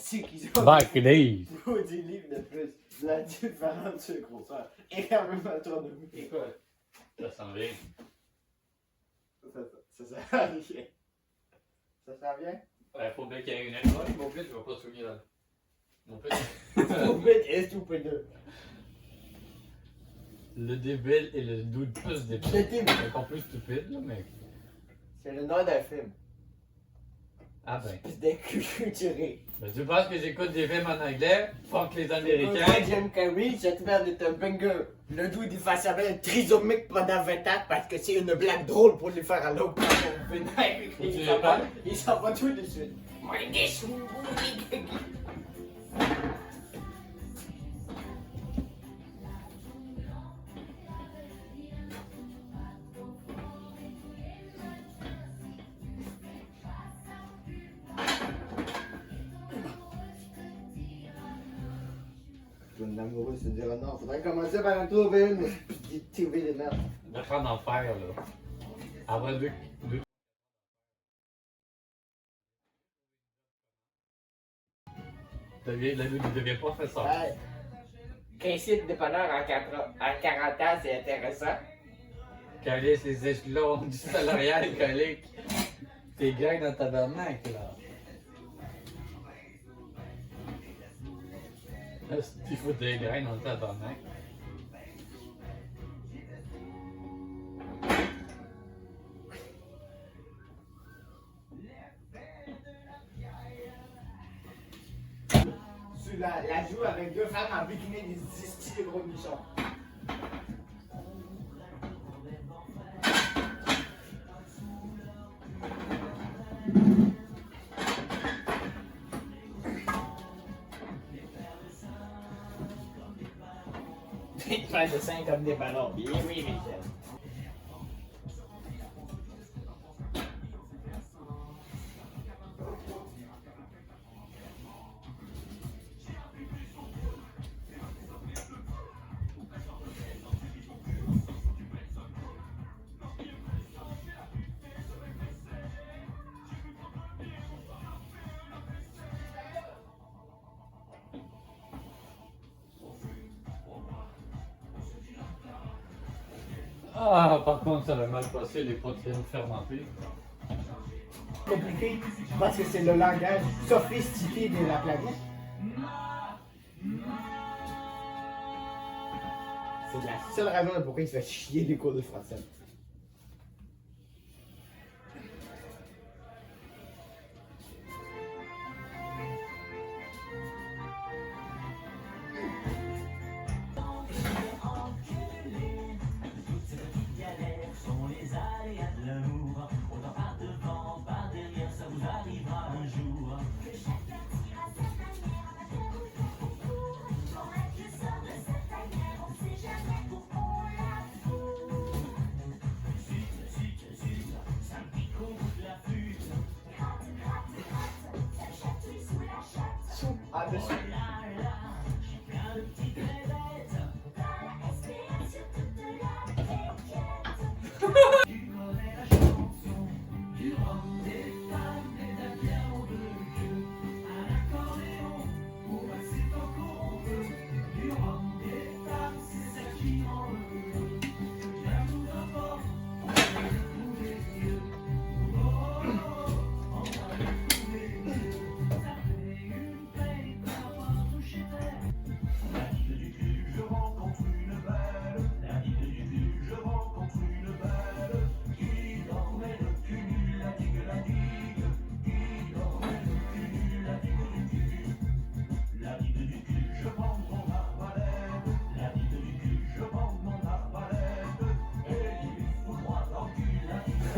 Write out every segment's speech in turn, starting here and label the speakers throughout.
Speaker 1: c'est qu'ils ont
Speaker 2: Back Dave.
Speaker 1: des livres de plus. La différence de grosseur. Énormément
Speaker 2: Écoute, ça s'en vient.
Speaker 1: Ça sert rien. Ça sert bien?
Speaker 2: Ouais, faut bien qu'il y ait une étoile. Mon but, je vais pas souvenir là. Mon but.
Speaker 1: Stupide et stupide.
Speaker 2: Le débile et le doute plus débile.
Speaker 1: Le débile.
Speaker 2: Encore plus stupide, là, mais.
Speaker 1: C'est le nom d'un film.
Speaker 2: Ah ben.
Speaker 1: Espèce d'inculturé.
Speaker 2: Ben, tu penses que j'écoute des films en anglais? Fuck les Américains.
Speaker 1: Moi, Jim Carrey, cette merde est un banger. Le dude, il fait semblant trisomique pendant 20 ans parce que c'est une blague drôle pour les faire à l'autre. Il s'en va tout de suite. Une amoureuse se dira non, faudrait commencer par en trouver une, puis trouver des merdes.
Speaker 2: Je vais prendre en faire, là. Après deux. La vie ne devient pas professeur.
Speaker 1: Ouais. Principe dépanneur en 40 ans, c'est intéressant.
Speaker 2: Caler les échelons du salarial colique. T'es gars dans ta tabernacle, là. Il faut des grains dans le tabernacle.
Speaker 1: Tu la joues avec deux femmes en bikini des styles de gros nichons. Ils font de seins comme des ballons. Bien oui, Michel.
Speaker 2: Ah, par contre, ça va mal passer les protéines fermentées.
Speaker 1: Compliqué parce que c'est le langage sophistiqué de la planète. C'est la seule raison pourquoi il se fait chier des cours de français. Ah, dessus.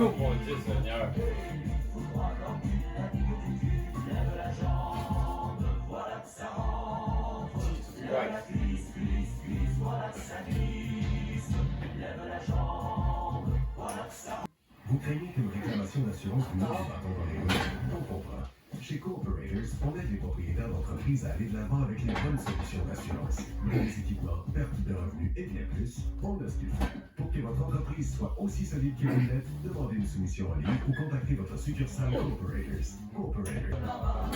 Speaker 2: Oh mon Dieu Seigneur.
Speaker 3: Vous craignez qu'une réclamation d'assurance vous mette du bâton dans les roues? On comprend. Chez Cooperators, on aide les propriétaires d'entreprises à aller de l'avant avec les bonnes solutions d'assurance. Des équipements, perte de revenus et bien plus, on a ce qu'il faut. Pour que votre entreprise soit aussi solide que vous l'êtes, demandez une soumission en ligne ou contactez votre succursale Cooperators. Cooperators.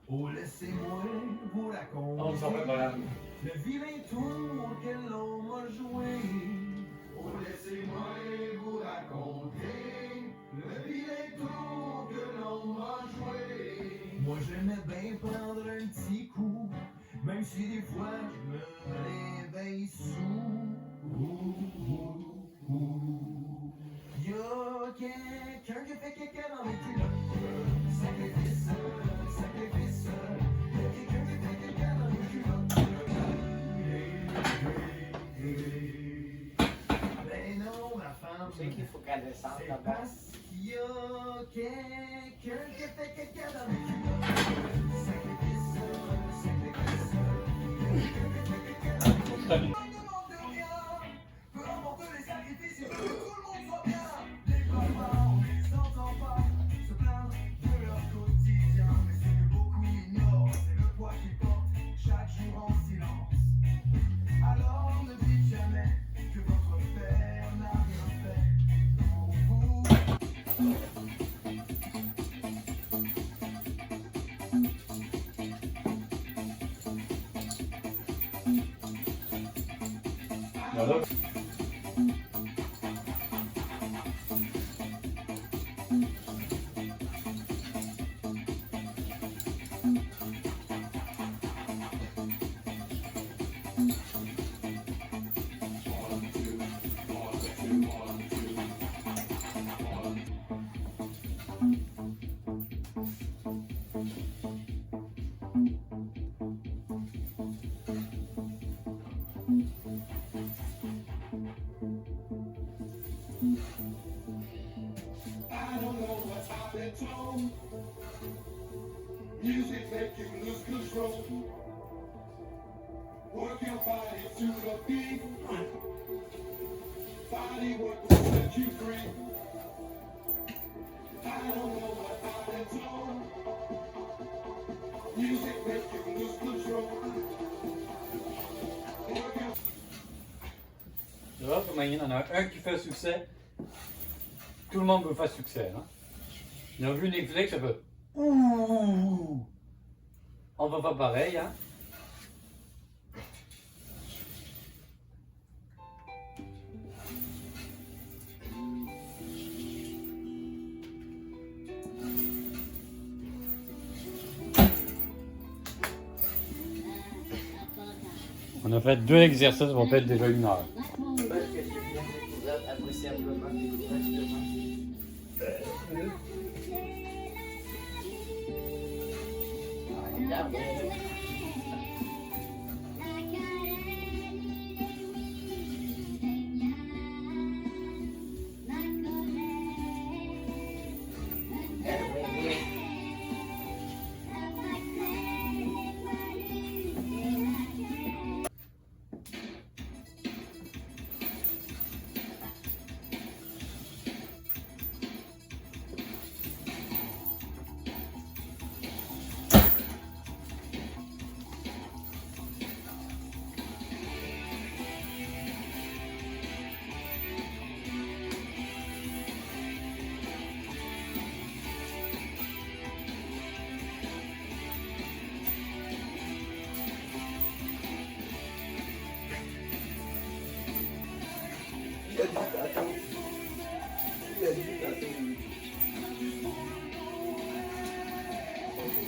Speaker 3: Oh, laissez-moi vous raconter.
Speaker 2: On s'en fait pas.
Speaker 3: Le vilain tour que l'on m'a joué. Oh, laissez-moi vous raconter. Le vilain tour que l'on m'a joué. Moi, j'aimais bien prendre un petit coup. Même si des fois je me réveille sous. Y'a quelqu'un qui fait caca dans mes culottes. Sacrifice, sacrifice. Y'a quelqu'un qui fait caca dans mes culottes. Ben non, ma femme.
Speaker 1: Tu sais qu'il faut qu'elle descende
Speaker 3: C'est
Speaker 1: là-bas.
Speaker 3: parce qu'il y a quelqu'un qui fait caca dans mes culottes. Sacrifice, sacrifice. Y'a quelqu'un qui fait caca dans mes culottes.
Speaker 2: Très bien.
Speaker 3: Peu importe les sacrifices, il veut que tout le monde soit bien. Les copains, on les entend pas se plaindre de leur quotidien. Mais ce que beaucoup ignorent, c'est le poids qu'ils portent chaque jour en silence. Alors ne dites jamais que votre père n'a rien fait pour vous.
Speaker 2: Voilà.
Speaker 4: I don't know what's happened to him. Music make you lose control. Work your body to the beat. Body work will set you free. I don't know what happened to him. Music make you lose control. Work your
Speaker 2: Tu vois comment il y en a un qui fait succès. Tout le monde veut faire succès. Hein? Ils ont vu Netflix, ça fait ouh. On va faire pareil. Hein? On a fait 2 exercices, on va peut-être déjà 1 heure.
Speaker 1: J'espère que j'ai bien découvert appréciablement découvert justement. Regarde. Il a dit tantôt. Il a dit tantôt.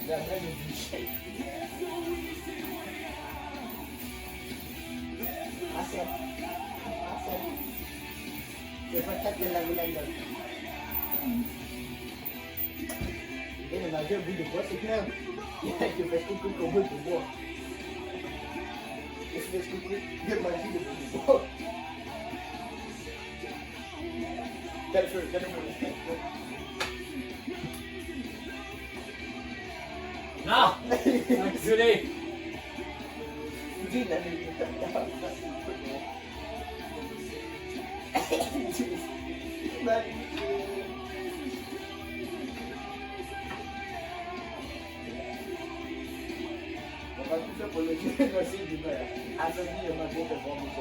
Speaker 1: Il a même du shake. Assez. Assez. C'est pas ça que la boule là. Il a mangé un bout de bois, c'est clair. Il a fait coucou au bout de bois. Il fait coucou. Il a mangé le bout de bois. Quel feu.
Speaker 2: Non! Enculé!
Speaker 1: Dis la vérité. On va tout faire pour le négocier du père. Anthony est ma grosse performance.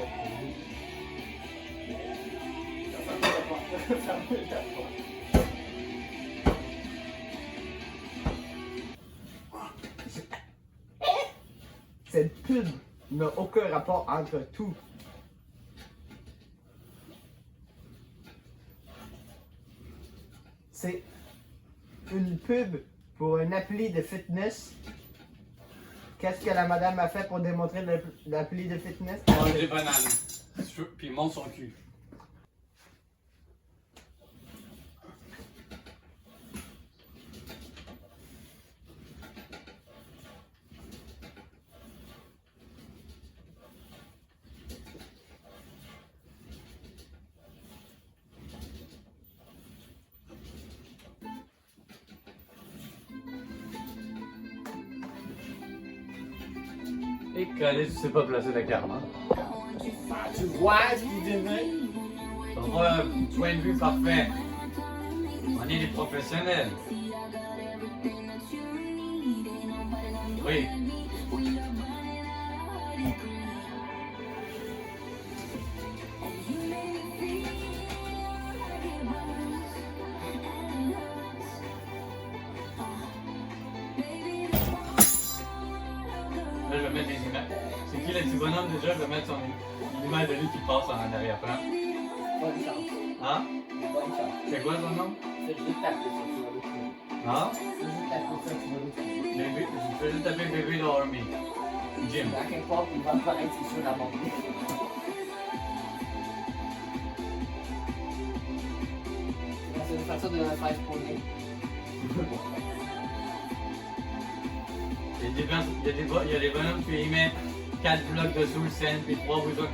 Speaker 1: cette pub n'a aucun rapport entre tout. C'est une pub pour un appli de fitness. Qu'est-ce que la madame a fait pour démontrer l'appli de fitness?
Speaker 2: Mange des bananes. Puis monte son cul. Et Calais, tu sais pas placer la carte, hein?
Speaker 1: Ah, tu vois ce qu'il disait?
Speaker 2: On voit un point de vue parfait. On est des professionnels. Oui. Là, je vais mettre des images. C'est qui le petit bonhomme déjà? Je vais mettre l'image de lui qui passe en arrière-plan.
Speaker 1: Bonne chance.
Speaker 2: Hein?
Speaker 1: Bonne chance.
Speaker 2: C'est quoi son nom?
Speaker 1: Fais juste taper ça, tu vas le trouver.
Speaker 2: Hein?
Speaker 1: Fais juste taper ça, tu vas le trouver.
Speaker 2: Bébé, je vais juste taper bébé dans Army. Jim.
Speaker 1: À quelque part, il va apparaître, c'est sûr, la montée. C'est une façon de le faire spawner.
Speaker 2: Il y a des bonhommes qui y mettent 4 blocs de soul sand puis 3 boutons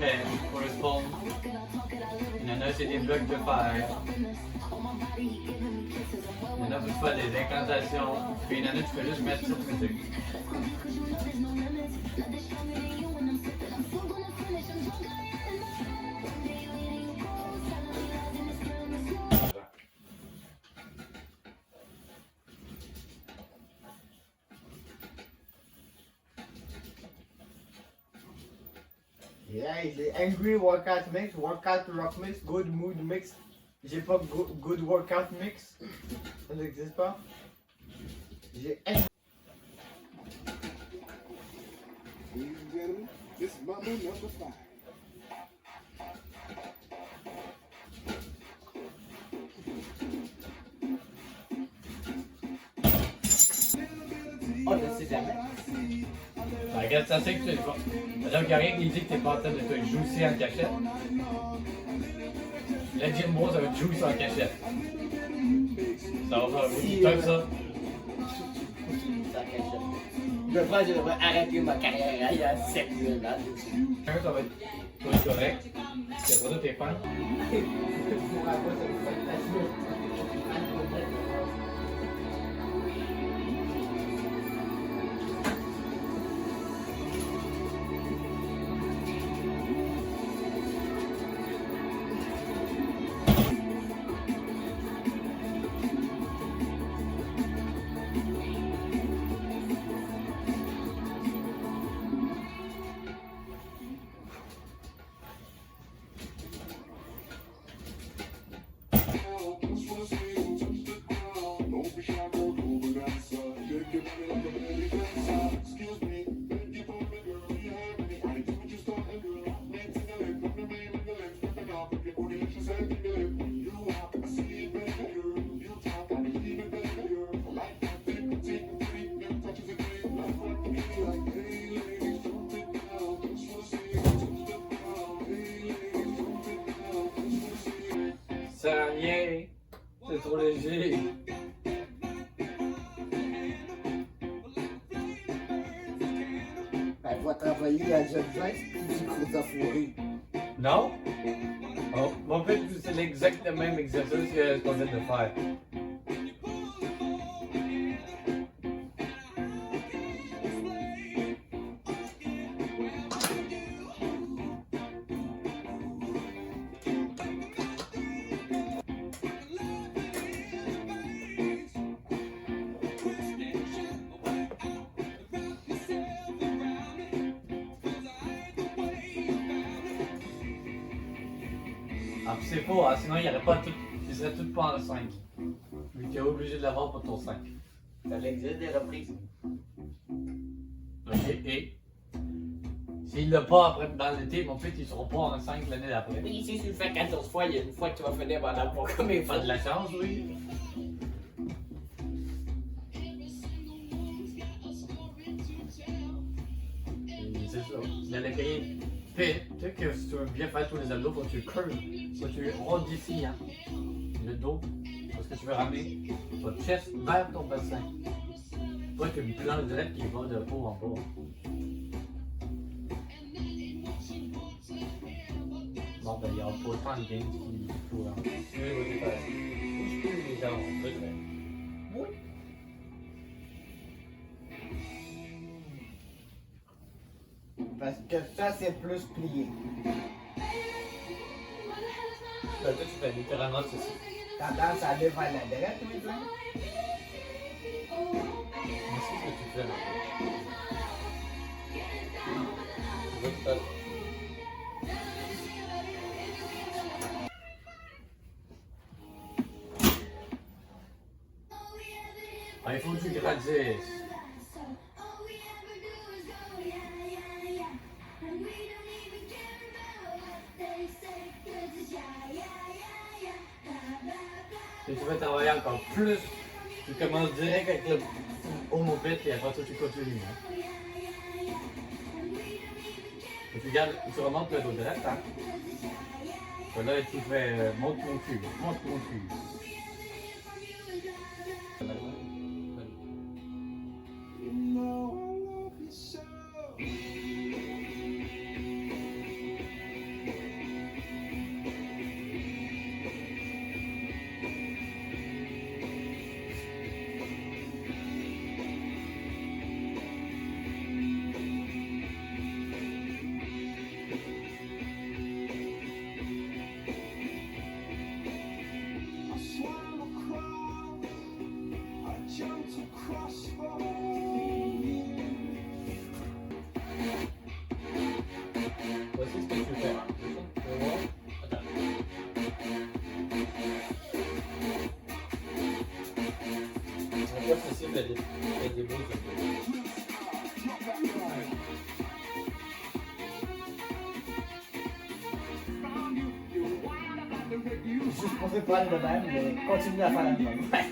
Speaker 2: pour le spawn. Il y en a, c'est des blocs de fer. Il y en a, tu fais des incantations. Puis il y en a, tu fais juste mettre cette musique.
Speaker 1: Yeah, j'ai Angry Workout Mix, Workout Rock Mix, Good Mood Mix. J'ai pas Good Workout Mix. Ça n'existe pas. J'ai
Speaker 4: Ladies and gentlemen, this is Mambo number 5.
Speaker 1: Oh, je sais jamais.
Speaker 2: Regarde, ça c'est que tu es pas. Alors, il n'y a rien qui dit que tu n'es pas en train de te juicer en cachette. Le Jim Bro, ça veut juice en cachette. Ça va faire beaucoup de temps que ça.
Speaker 1: Je pense que je devrais arrêter ma carrière il y a 7 000 ans.
Speaker 2: Ça va être correct. C'est pas ça tes fans. Ça sert à rien. C'est trop léger.
Speaker 1: Elle va travailler à Jeune Vest puis du gros affouré.
Speaker 2: Non? Oh, en fait, c'est l'exact même exercice que qu'on vient de faire. Ah, puis c'est faux, hein, sinon il n'y aurait pas tout. Il serait tout pas en 5. Mais tu es obligé de l'avoir pour ton 5.
Speaker 1: Ça existe des reprises.
Speaker 2: Ok, et S'il l'a pas après dans l'été, mon fils, ils seront pas enceintes l'année d'après.
Speaker 5: Oui, si tu le fais 14 fois, il y a une fois que tu vas finir par l'avoir combien de
Speaker 2: Pas
Speaker 5: fois.
Speaker 2: de la chance, oui. Et c'est ça. Il allait payer. Tu sais que si tu veux bien faire tous les abdos, faut que tu curves. Faut que tu rondes ici, hein. Le dos. Parce que tu veux ramener ton chest vers ton bassin. Toi, tu as une planche directe qui va de haut en bas. Bon, ben, il n'y aura pas autant de gains qu'il faut. Hein. Oui, oui, faire. Je peux les gens, on peut le faire. Oui.
Speaker 1: Parce que ça, c'est plus plié.
Speaker 2: Ben, toi, tu fais littéralement ceci.
Speaker 1: Tendance à aller vers la droite, oui, toi.
Speaker 2: Mais c'est ce que tu fais, là. Tu veux que tu fasses. Ah, il faut que tu grandisses. Si tu veux travailler encore plus, tu commences direct avec le homopète et après ça tu continues. Hein. Et tu gardes, tu remontes le dos direct. Hein. Et là tu fais monte mon cul, monte mon cul.
Speaker 4: You know I love you so. I swam across, I jumped across for you.
Speaker 2: Voici ce que tu fais. Tu veux voir? Attends. On voit ceci, il y a des beaux abdos.
Speaker 1: Je suis supposé pas de même, mais continue à faire la même. Ouais.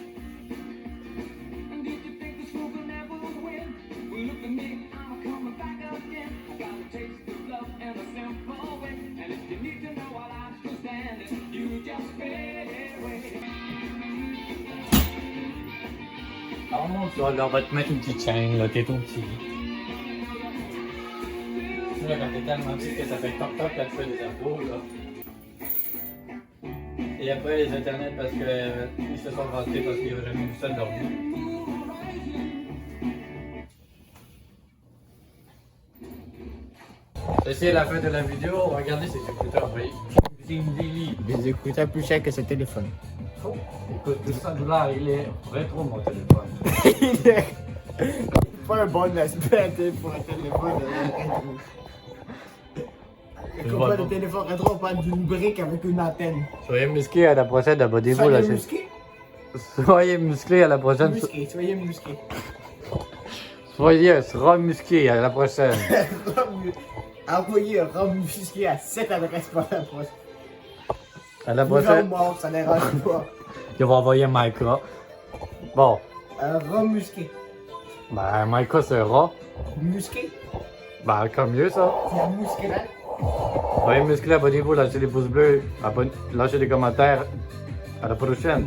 Speaker 2: Alors mon Dieu, là, on va te mettre une petite chaîne, là, t'es tout petit. Tu vois, quand t'es tellement petit que ça fait toc-toc quand tu fais des abdos, là. Et après, les internets, parce que ils se sont vantés parce qu'ils n'avaient jamais vu ça de leur vie. C'est la fin de la vidéo, regardez ces écouteurs, vous voyez. C'est une délit.
Speaker 1: Des écouteurs plus chers que ce téléphone.
Speaker 2: Oh, écoute, $200, il est rétro mon téléphone.
Speaker 1: Il est pas un bon aspect pour un téléphone rétro.
Speaker 2: Je
Speaker 1: Quand
Speaker 2: vois
Speaker 1: pas
Speaker 2: pas.
Speaker 1: de téléphone rétro, on parle d'une brique avec une antenne.
Speaker 2: Soyez musclés à la prochaine, abonnez-vous
Speaker 1: Soyez
Speaker 2: là.
Speaker 1: musqué.
Speaker 2: Soyez musclés à la prochaine.
Speaker 1: Musqué, soyez musqué.
Speaker 2: Soyez musclés à la prochaine.
Speaker 1: Envoyez un rhum musqué à cette adresse pour la prochaine.
Speaker 2: À la
Speaker 1: Vivant ou
Speaker 2: prochaine,
Speaker 1: mort, ça dérange pas.
Speaker 2: je vais envoyer Micah. Bon,
Speaker 1: Un rhum musqué.
Speaker 2: ben Micah sera.
Speaker 1: Musqué.
Speaker 2: Ben comme mieux ça.
Speaker 1: C'est un musqué.
Speaker 2: Soyez musclés, abonnez-vous, lâchez les pouces bleus, lâchez des commentaires. À la prochaine.